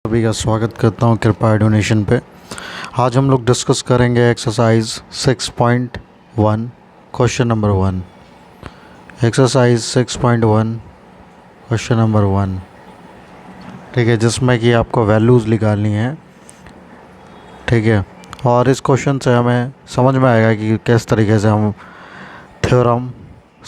सभी का स्वागत करता हूँ कृपया डोनेशन पे। आज हम लोग डिस्कस करेंगे exercise 6.1 question number 1। Exercise 6.1 question number 1, ठीक है, जिसमें कि आपको वैल्यूज़ निकालनी है, ठीक है। और इस क्वेश्चन से हमें समझ में आएगा कि किस तरीके से हम थ्योरम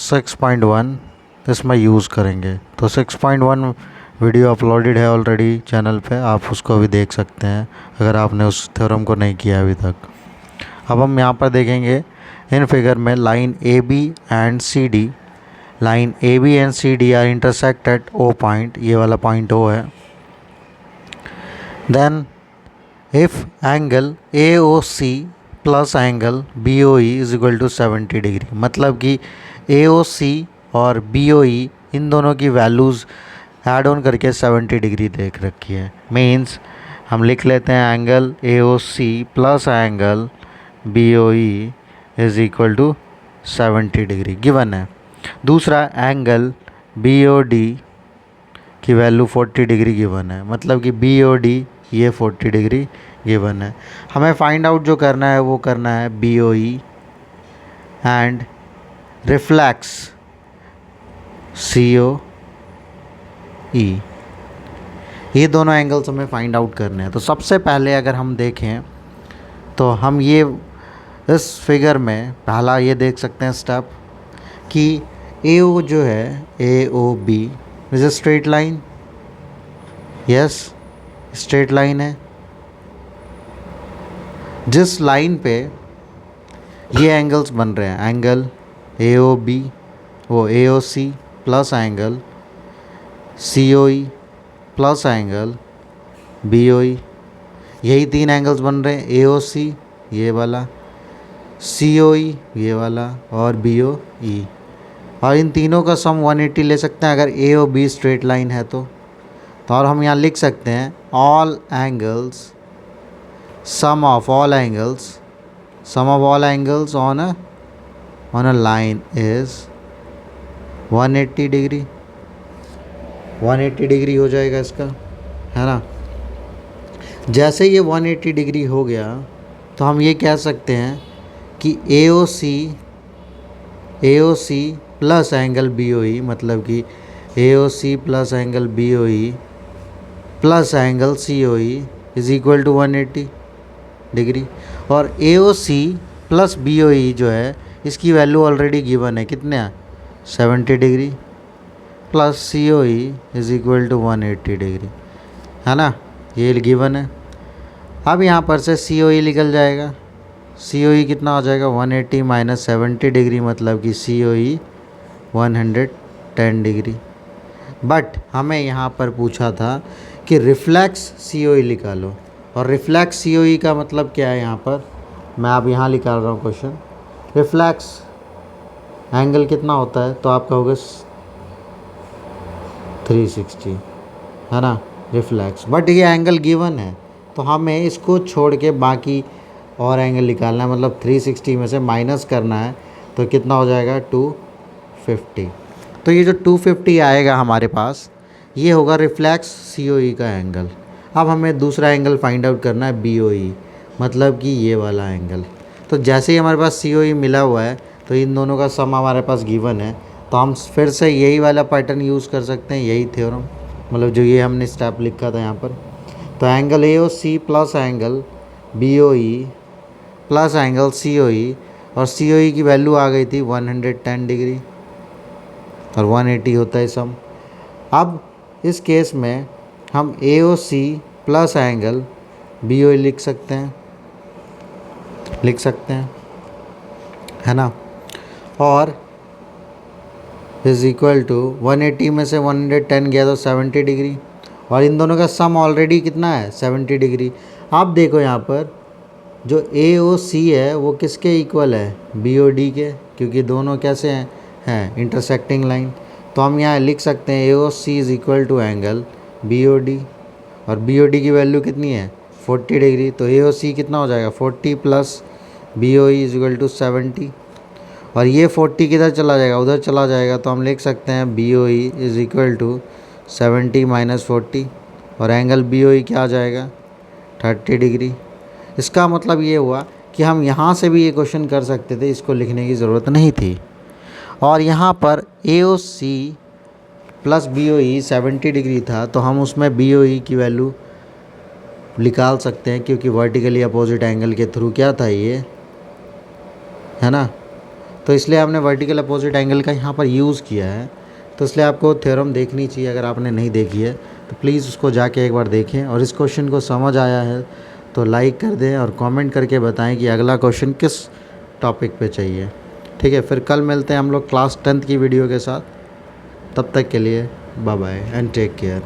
6.1 इसमें यूज़ करेंगे। तो 6.1 वीडियो अपलोडेड है ऑलरेडी चैनल पे, आप उसको भी देख सकते हैं अगर आपने उस थ्योरम को नहीं किया अभी तक। अब हम यहाँ पर देखेंगे इन फिगर में line A B and C D, line A B and C D are intersect at O point, ये वाला पॉइंट ओ है। Then if angle A O C plus angle B O E is equal to 70 degree, मतलब कि A O सी और B O ई इन दोनों की values add on करके 70 degree देख रखी है। मीन्स हम लिख लेते हैं angle A O C plus angle B O E is equal to 70 degree given है। दूसरा एंगल बी ओ डी की वैल्यू 40 डिग्री गिवन है, मतलब कि बी ओ डी ये 40 डिग्री गिवन है। हमें फाइंड आउट जो करना है वो करना है B O E and reflex C O E, ये दोनों एंगल्स हमें फाइंड आउट करने हैं। तो सबसे पहले अगर हम देखें तो हम ये इस फिगर में पहला ये देख सकते हैं स्टेप कि ए ओ जो है A O B is a straight line, yes straight line है। जिस लाइन पे ये एंगल्स बन रहे हैं, एंगल ए ओ बी वो A O C plus angle C O E plus angle B O E, यही तीन एंगल्स बन रहे हैं, ए ओ सी ये वाला, सी ओ ई ये वाला और बी ओ ई। और इन तीनों का सम 180 ले सकते हैं अगर A O B straight line है तो और हम यहाँ लिख सकते हैं all angles, sum of all angles, sum of all angles on a line is 180 degree. 180 degree हो जाएगा इसका, है ना। जैसे ये 180 डिग्री हो गया तो हम ये कह सकते हैं कि A O C plus angle B O E, मतलब कि A O C plus angle B O E plus angle C O E is equal to 180 degree. और A O C plus B O ई जो है इसकी value already given है, कितने हैं 70 degree plus C O E is equal to 180 degree, है ना, ये गिवन है। अब यहाँ पर से सी ओ ई निकल जाएगा, सी ओ ई कितना हो जाएगा 180 माइनस 70 डिग्री, मतलब कि सी ओ ई 110 डिग्री। बट हमें यहाँ पर पूछा था कि रिफ्लेक्स सी ओ ई निकालो, और रिफ्लेक्स सी ओ ई का मतलब क्या है, यहाँ पर मैं अब यहाँ निकाल रहा हूँ क्वेश्चन। रिफ्लेक्स एंगल कितना होता है तो आप कहोगे 360, है ना, रिफ्लेक्स। बट ये एंगल गिवन है तो हमें इसको छोड़ के बाकी और एंगल निकालना है, मतलब 360 में से माइनस करना है तो कितना हो जाएगा 250। तो ये जो 250 आएगा हमारे पास ये होगा रिफ्लेक्स सी ओ ई का एंगल। अब हमें दूसरा एंगल फाइंड आउट करना है बी ओ ई, मतलब कि ये वाला एंगल। तो जैसे ही हमारे पास सी ओ ई मिला हुआ है तो इन दोनों का सम हमारे पास गिवन है, तो हम फिर से यही वाला पैटर्न यूज़ कर सकते हैं, यही थ्योरम, मतलब जो ये हमने स्टेप लिखा था यहाँ पर। तो angle A O C plus angle B O E plus angle C O E, और सी ओ ई की वैल्यू आ गई थी 110 डिग्री और 180 होता है सम। अब इस केस में हम A O C plus angle B O E लिख सकते हैं, है ना, और इज़ इक्वल टू 180 में से 110 गया तो 70 डिग्री, और इन दोनों का सम ऑलरेडी कितना है 70 डिग्री। आप देखो यहाँ पर जो ए ओ सी है वो किसके इक्वल है, बी ओ डी के, क्योंकि दोनों कैसे हैं इंटरसेक्टिंग लाइन। तो हम यहाँ लिख सकते हैं A O C is equal to angle B O D, और बी ओ डी की वैल्यू कितनी है 40 डिग्री। तो ए ओ सी कितना हो जाएगा 40 plus B O E is equal to 70, और ये 40 किधर चला जाएगा, उधर चला जाएगा। तो हम लिख सकते हैं B O E is equal to 70 minus 40, और एंगल बी ओ ई क्या आ जाएगा 30 डिग्री। इसका मतलब ये हुआ कि हम यहाँ से भी ये क्वेश्चन कर सकते थे, इसको लिखने की ज़रूरत नहीं थी। और यहाँ पर ए O C plus B O ई 70 डिग्री था, तो हम उसमें बी ओ ई की वैल्यू निकाल सकते हैं, क्योंकि वर्टिकली अपोजिट एंगल के थ्रू क्या था ये, है ना। तो इसलिए हमने वर्टिकल अपोजिट एंगल का यहाँ पर यूज़ किया है। तो इसलिए आपको थ्योरम देखनी चाहिए। अगर आपने नहीं देखी है तो प्लीज़ उसको जाके एक बार देखें। और इस क्वेश्चन को समझ आया है तो लाइक कर दें और कमेंट करके बताएं कि अगला क्वेश्चन किस टॉपिक पे चाहिए। ठीक है, फिर कल मिलते हैं हम लोग क्लास 10th की वीडियो के साथ। तब तक के लिए bye bye and take care.